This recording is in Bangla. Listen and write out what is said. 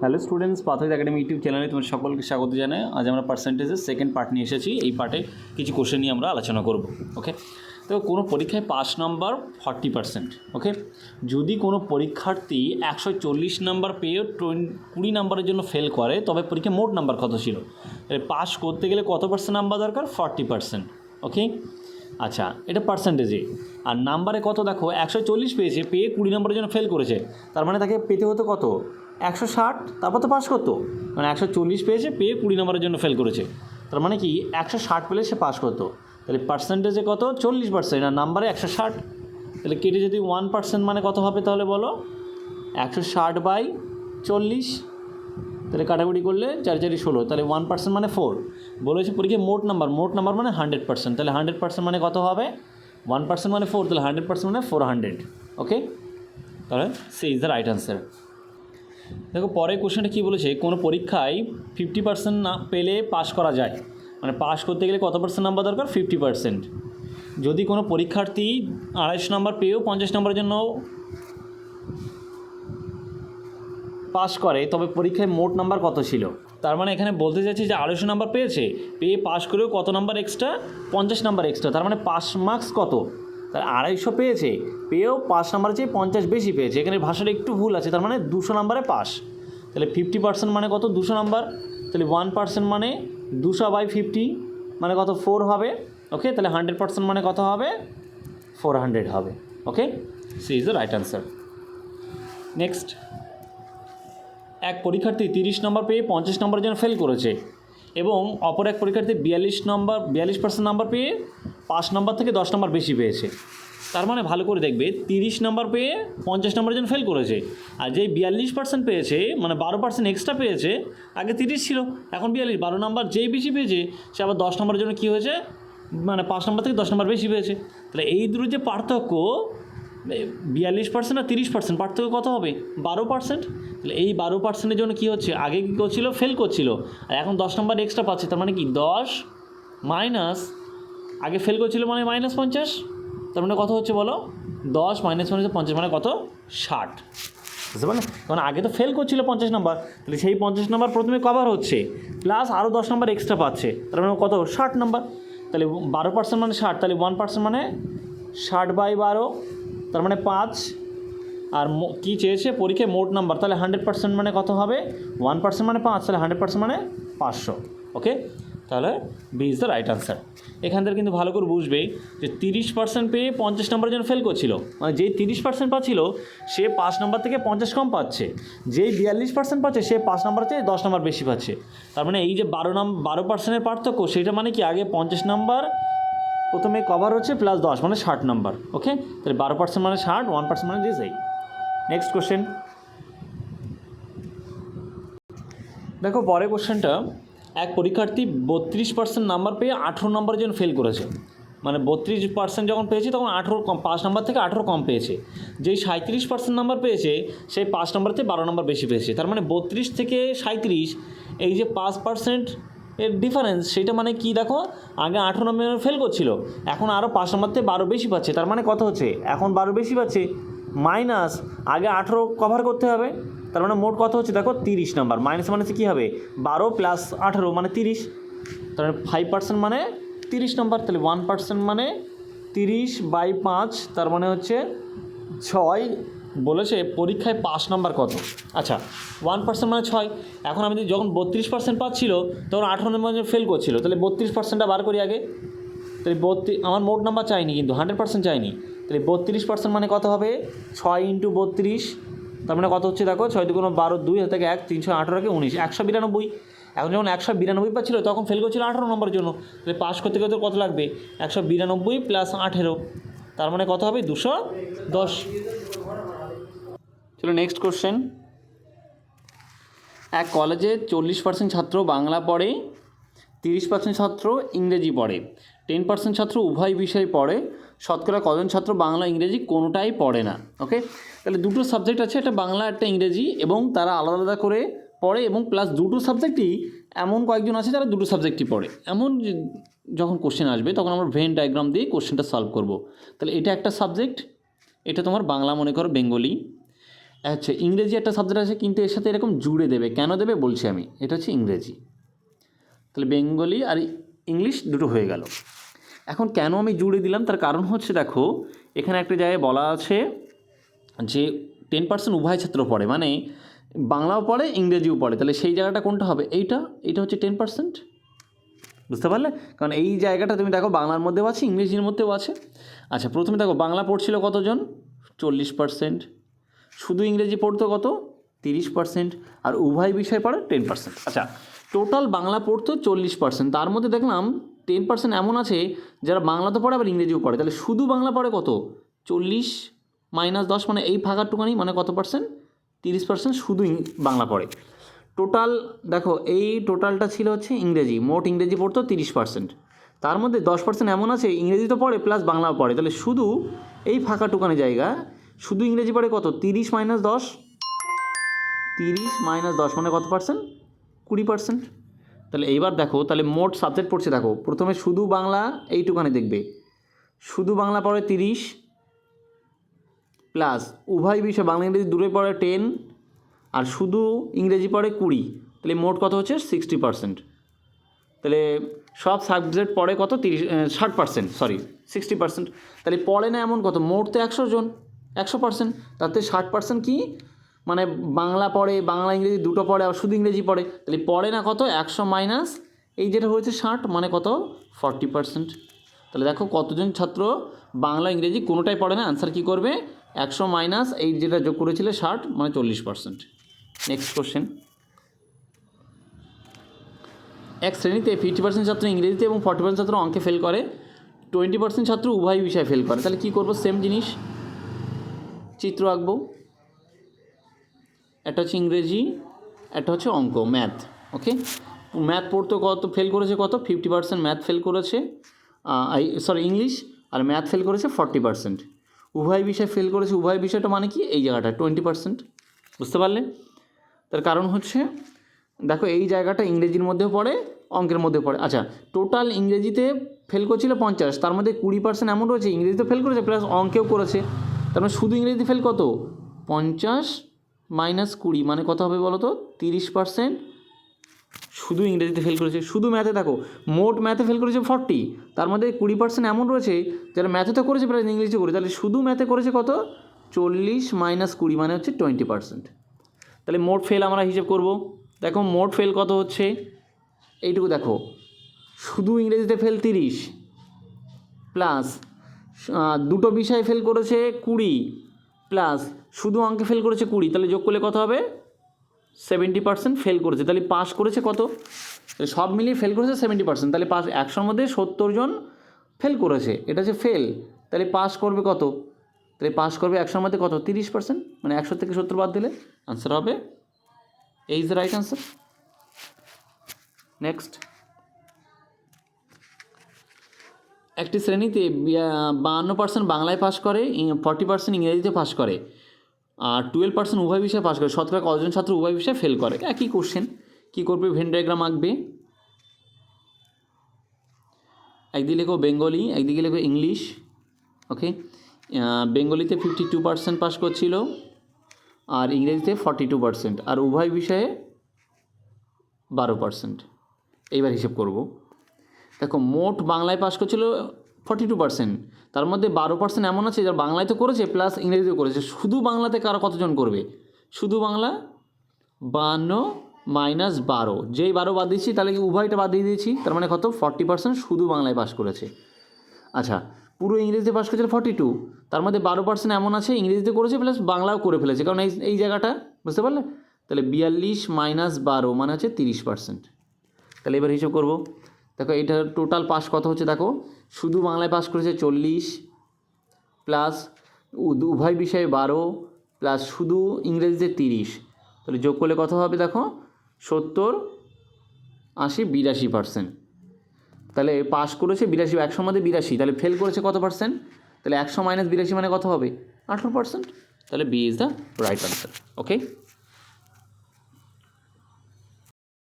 Hello students, pathways academy YouTube চ্যানেলে তোমাদের সকলকে স্বাগত জানাই। আজ আমরা পার্সেন্টেজের সেকেন্ড পার্ট নিয়ে এসেছি। এই পার্টে কিছু কোশ্চেন নিয়ে আমরা আলোচনা করব। ওকে, তো কোনো পরীক্ষায় পাস নাম্বার 40%। ওকে, যদি কোনো পরীক্ষার্থী 140 নাম্বার পেয়ে 20 নাম্বারের জন্য ফেল করে, তবে পরীক্ষায় মোট নাম্বার কত ছিল? পাস করতে গেলে কত পার্সেন্ট নাম্বার দরকার? 40%। ওকে, আচ্ছা, এটা পার্সেন্টেজে। আর নাম্বারে কত দেখো, 140 পেয়েছে, পেয়ে 20 নম্বরের জন্য ফেল করেছে, তার মানে তাকে পেতে হতো কত? 160, তারপর তো পাস করতো। মানে 140 পেয়েছে, পেয়ে 20 নম্বরের জন্য ফেল করেছে, তার মানে কি 160 পেলে সে পাস করতো। তাহলে পার্সেন্টেজে কত? 40%। আর নাম্বারে 160, তাহলে কেটে যদি 1% মানে কত হবে তাহলে বলো? 160/40। তাহলে কাটাকুটি করলে 4 4 16, তাহলে 1% মানে 4। বলেছে পরীক্ষায় মোট নাম্বার মানে 100%। তাহলে 100% মানে কত হবে? 1% মানে 4, তাহলে 100% মানে 400। ওকে, তাহলে C is the right answer. দেখো পরের কোশ্চেনটা কী বলেছে, কোনো পরীক্ষায় 50% না পেলে পাস করা যায়। মানে পাস করতে গেলে কত পার্সেন্ট নাম্বার দরকার? 50%। যদি কোনো পরীক্ষার্থী 250 নাম্বার পেয়েও 50 নম্বরের জন্য পাস করে, তবে পরীক্ষায় মোট নাম্বার কত ছিল? তার মানে এখানে বলতে চাইছি যে 250 নাম্বার পেয়েছে, পেয়ে পাস করেও কত নাম্বার এক্সট্রা? 50 number extra. তার মানে পাস মার্কস কত? তার 250 পেয়েছে, পেয়েও 5 নাম্বার চেয়ে 50 বেশি পেয়েছে। এখানে ভাষাটা একটু ভুল আছে, তার মানে 200 নাম্বারে পাস। তাহলে 50% মানে কত? 200 নাম্বার। তাহলে 1% মানে 200/50 মানে কত? 4 হবে। ওকে, তাহলে 100% মানে কত হবে? 400 হবে। Okay, C is the right answer. Next, এক পরীক্ষার্থী 30 নম্বর পেয়ে 50 নম্বরের জন্য ফেল করেছে, এবং অপর এক পরীক্ষার্থী 42% নাম্বার পেয়ে 5 নম্বর থেকে 10 নম্বর বেশি পেয়েছে। তার মানে ভালো করে দেখবে, 30 নম্বর পেয়ে 50 নম্বরের জন্য ফেল করেছে, আর যেই 42% পেয়েছে, মানে 12% এক্সট্রা পেয়েছে। আগে 30 ছিল, এখন 42, 12 নম্বর যেই বেশি পেয়েছে, সে আবার 10 নম্বরের জন্য কী হয়েছে? মানে 5 নম্বর থেকে 10 নম্বর বেশি পেয়েছে। তাহলে এই দুটো যে পার্থক্য, 42% আর 30% পার্থক্য কত হবে? 12%। তাহলে এই 12%-এর জন্য কী হচ্ছে? আগে কী করছিল? ফেল করছিল, আর এখন 10 নম্বর এক্সট্রা পাচ্ছে। তার মানে কি 10 মাইনাস, আগে ফেল করছিল মানে -50, তার মানে কত হচ্ছে বলো? 10 মাইনাস 50 মানে কত? 60। বুঝতে পারলে? কারণ আগে তো ফেল করছিল 50 নম্বর, তাহলে সেই 50 নম্বর প্রথমে কভার হচ্ছে, প্লাস আরও 10 নম্বর এক্সট্রা পাচ্ছে, তার মানে কত? 60 নম্বর। তাহলে 12% মানে 60, তাহলে 1% মানে 60/12, তার মানে 5। আর কী চেয়েছে পরীক্ষায়? মোট নাম্বার। তাহলে 100% মানে কত হবে? 1% মানে 5, তাহলে 100% মানে 500। ওকে, তাহলে B is the right answer. এখান থেকে কিন্তু ভালো করে বুঝবে যে 30% পেয়ে 50 নম্বরের জন্য ফেল করছিল, মানে যেই 30% পাচ্ছিল সে 5 নম্বর থেকে 50 কম পাচ্ছে। যেই 42% পাচ্ছে সে 5 নম্বর থেকে 10 নম্বর বেশি পাচ্ছে। তার মানে এই যে 12%-এর পার্থক্য, সেটা মানে কি আগে 50 নাম্বার প্রথমে কভার হচ্ছে, প্লাস 10 মানে 60 নাম্বার। ওকে, তাহলে 12% মানে 60, 1% মানে দিস। এই নেক্সট কোশ্চেন দেখো, পরের কোশ্চেনটা, এক পরীক্ষার্থী 32% নাম্বার পেয়ে 18 নম্বরের জন্য ফেল করেছে। মানে 32% যখন পেয়েছে তখন 18 কম, 5 নাম্বার থেকে 18 কম পেয়েছে। যেই 37% নাম্বার পেয়েছে, সেই 5 নম্বর থেকে 12 নম্বর বেশি পেয়েছে। তার মানে 32 থেকে 37, এই যে 5% এর ডিফারেন্স, সেটা মানে কি দেখো, আগে 18 নম্বর ফেল করছিল, এখন আরও 5 নম্বর থেকে 12 বেশি পাচ্ছে। তার মানে কত হচ্ছে? এখন 12 বেশি পাচ্ছে, মাইনাস আগে 18 কভার করতে হবে। তার মানে মোট কত হচ্ছে দেখো? 30 নাম্বার। মাইনাস মানে কী হবে? 12 প্লাস 18 মানে 30। তার মানে 5% মানে 30 নম্বর। তাহলে 1% মানে 30/5, তার মানে হচ্ছে 6। বলেছে পরীক্ষায় পাস নাম্বার কত? আচ্ছা, 1% মানে 6। এখন আমি যখন 32% পাচ্ছিল, তখন 18 নম্বর ফেল করছিল, তাহলে 32%টা বার করি আগে। তাহলে আমার মোট নাম্বার চাইনি, কিন্তু 100% চাইনি। তাহলে 32% মানে কত হবে? 6 × 32, তার মানে কত হচ্ছে দেখো? 6 × 2 = 12, 2 হাতে 1, 318 × 19, 192। এখন যখন 192 পাচ্ছিল, তখন ফেল করছিল 18 নম্বরের জন্য। তাহলে পাস করতে করতে কত লাগবে? 192 প্লাস 18, তার মানে কত হবে? 210। চলো নেক্সট কোশ্চেন। এক কলেজে 40% ছাত্র বাংলা পড়ে, 30% ছাত্র ইংরেজি পড়ে, 10% ছাত্র উভয় বিষয় পড়ে, শতকরা কজন ছাত্র বাংলা ইংরেজি কোনোটাই পড়ে না? ওকে, তাহলে দুটো সাবজেক্ট আছে, একটা বাংলা একটা ইংরেজি, এবং তারা আলাদা আলাদা করে পড়ে, এবং প্লাস দুটো সাবজেক্টই এমন কয়েকজন আছে যারা দুটো সাবজেক্টই পড়ে। এমন যখন কোশ্চেন আসবে, তখন আমরা ভেন ডায়াগ্রাম দিয়ে কোশ্চেনটা সলভ করব। তাহলে এটা একটা সাবজেক্ট, এটা তোমার বাংলা মনে করো বেঙ্গলি, আচ্ছা, ইংরেজি একটা সাবজেক্ট আছে কিন্তু এর সাথে এরকম জুড়ে দেবে, কেন দেবে বলছি আমি। এটা হচ্ছে ইংরেজি, তাহলে বেঙ্গলি আর ইংলিশ দুটো হয়ে গেল। এখন কেন আমি জুড়ে দিলাম তার কারণ হচ্ছে, দেখো এখানে একটা জায়গায় বলা আছে যে 10% উভয় ছাত্র পড়ে, মানে বাংলাও পড়ে ইংরেজিও পড়ে, তাহলে সেই জায়গাটা কোনটা হবে? এইটা হচ্ছে 10%, বুঝতে পারলে? কারণ এই জায়গাটা তুমি দেখো বাংলার মধ্যেও আছে ইংরেজির মধ্যেও আছে। আচ্ছা, প্রথমে দেখো বাংলা পড়ছিল কতজন? 40%। শুধু ইংরেজি পড়তো কত? 30%। আর উভয় বিষয় পড়ে 10%। আচ্ছা, টোটাল বাংলা পড়তো 40%, তার মধ্যে দেখলাম 10% এমন আছে যারা বাংলা তো পড়ে আবার ইংরেজিও পড়ে, তাহলে শুধু বাংলা পড়ে কত? 40 - 10, মানে এই ফাঁকারটুকানি, মানে কত পার্সেন্ট? 30% শুধু বাংলা পড়ে। টোটাল দেখো এই টোটালটা ছিল হচ্ছে ইংরেজি, মোট ইংরেজি পড়তো 30%, তার মধ্যে 10% এমন আছে ইংরেজি তো পড়ে প্লাস বাংলাও পড়ে, তাহলে শুধু এই ফাঁকাটুকানি জায়গা শুধু ইংরেজি পড়ে কত? 30 - 10, 30 - 10 মানে কত পার্সেন্ট? 20%। তাহলে এইবার দেখো, তাহলে মোট সাবজেক্ট পড়ছে, দেখো প্রথমে শুধু বাংলা এইটুকানি দেখবে, শুধু বাংলা পড়ে 30 প্লাস উভয় বিষয় বাংলা ইংরেজি দূরে পড়ে 10 আর শুধু ইংরেজি পড়ে 20, তাহলে মোট কত হচ্ছে? 60%। তাহলে সব সাবজেক্ট পড়ে কত? 60%, সরি 60%। তাহলে পড়ে না এমন কত? মোট তো 100 জন, 100%, তাতে 60% কি মানে বাংলা পড়ে, বাংলা ইংরেজি দুটো পড়ে আর শুধু ইংরেজি পড়ে, তাহলে পড়ে না কত? 100 মাইনাস এই যেটা হয়েছে 60, মানে কত? 40%। তাহলে দেখো কতজন ছাত্র বাংলা ইংরেজি কোনোটাই পড়ে না, আনসার কী করবে? 100 মাইনাস এই যেটা যোগ করেছিলে 60, মানে 40%। নেক্সট কোশ্চেন, এক শ্রেণীতে 50% ছাত্র ইংরেজিতে এবং 40% ছাত্র অঙ্কে ফেল করে, 20% ছাত্র উভয় বিষয়ে ফেল করে, তাহলে কী করবো? সেম জিনিস, চিত্র আঁকবো। একটা হচ্ছে ইংরেজি, একটা হচ্ছে অঙ্ক, ম্যাথ। ওকে, ম্যাথ পড়তে কত ফেল করেছে? কত? 50% ম্যাথ ফেল করেছে, ইংলিশ, আর ম্যাথ ফেল করেছে 40%। উভয় বিষয় ফেল করেছে, উভয় বিষয়টা মানে কি? এই জায়গাটা 20%, বুঝতে পারলে? তার কারণ হচ্ছে দেখো এই জায়গাটা ইংরেজির মধ্যেও পড়ে অঙ্কের মধ্যে পড়ে। আচ্ছা, টোটাল ইংরেজিতে ফেল করছিল 50, তার মধ্যে 20% এমন রয়েছে ইংরেজিতে ফেল করেছে প্লাস অঙ্কেও করেছে, তার মানে শুধু ইংরেজিতে ফেল কত? 50 - 20, মানে কত হবে বলো তো? 30% শুধু ইংরেজিতে ফেল করেছে। শুধু ম্যাথে দেখো মোট ম্যাথে ফেল করেছে 40, তার মধ্যে 20% এমন রয়েছে যারা ম্যাথে তো করেছে প্লাস ইংলিশে করেছে, তাহলে শুধু ম্যাথে করেছে কত? 40 - 20, মানে হচ্ছে 20%। তাহলে মোট ফেল আমরা হিসেব করব। দেখো মোট ফেল কত হচ্ছে, এইটুকু দেখো, শুধু ইংরেজিতে ফেল 30 প্লাস দুটো বিষয় ফেল করেছে 20 প্লাস শুধু অঙ্কে ফেল করেছে 20, তাহলে যোগ করলে কত হবে? 70% ফেল করেছে, তাহলে পাস করেছে কত? তাহলে সব মিলিয়ে ফেল করেছে 70%, তাহলে পাস 100-র মধ্যে 70 জন ফেল করেছে, এটা হচ্ছে ফেল, তাহলে পাস করবে কত? তাহলে পাস করবে 100-র মধ্যে কত? 30%, মানে 100 থেকে 70 বাদ দিলে আনসার হবে এই is the right answer. Next, একটি শ্রেণীতে 52% বাংলায় পাস করে, 40% ইংরেজিতে পাস করে, আর 12% উভয় বিষয়ে পাস করে, শতকরা কতজন ছাত্র উভয় বিষয়ে ফেল করে? একই কোশ্চেন, কী করবে? ভেন ডায়াগ্রাম আঁকবে। একদিকে লেখো বেঙ্গলি, একদিকে লেখো ইংলিশ। ওকে, বেঙ্গলিতে 52% পাস করছিল আর ইংরেজিতে 42%, আর উভয় বিষয়ে 12%। এইবার হিসেব করব। দেখো মোট বাংলায় পাস করছিল 42%, তার মধ্যে 12% এমন আছে যারা বাংলায় তো করেছে প্লাস ইংরেজিতেও করেছে, শুধু বাংলাতে কারো কতজন করবে? শুধু বাংলা 52 - 12, যেই 12 বাদ দিচ্ছি তাহলে কি উভয়টা বাদ দিয়ে দিয়েছি, তার মানে কত? 40% শুধু বাংলায় পাস করেছে। আচ্ছা, পুরো ইংরেজিতে পাস করেছিল 42, তার মধ্যে 12% এমন আছে ইংরেজিতে করেছে প্লাস বাংলাও করে ফেলেছে, কারণ এই জায়গাটা, বুঝতে পারলে? তাহলে 42 - 12 মানে হচ্ছে 30%। তাহলে এবার হিসাব করব। দেখো এটা টোটাল পাস কত হচ্ছে, দেখো শুধু বাংলায় পাস করেছে 40 প্লাস উভয় বিষয়ে 12 প্লাস শুধু ইংরেজিতে 30, তাহলে যোগ করলে কত হবে? দেখো 70, 80, 82%। তাহলে পাস করেছে 82, 100-র মধ্যে 82, তাহলে ফেল করেছে কত পার্সেন্ট? তাহলে 100 - 82 মানে কত হবে? 18%। তাহলে B is the right answer. Okay.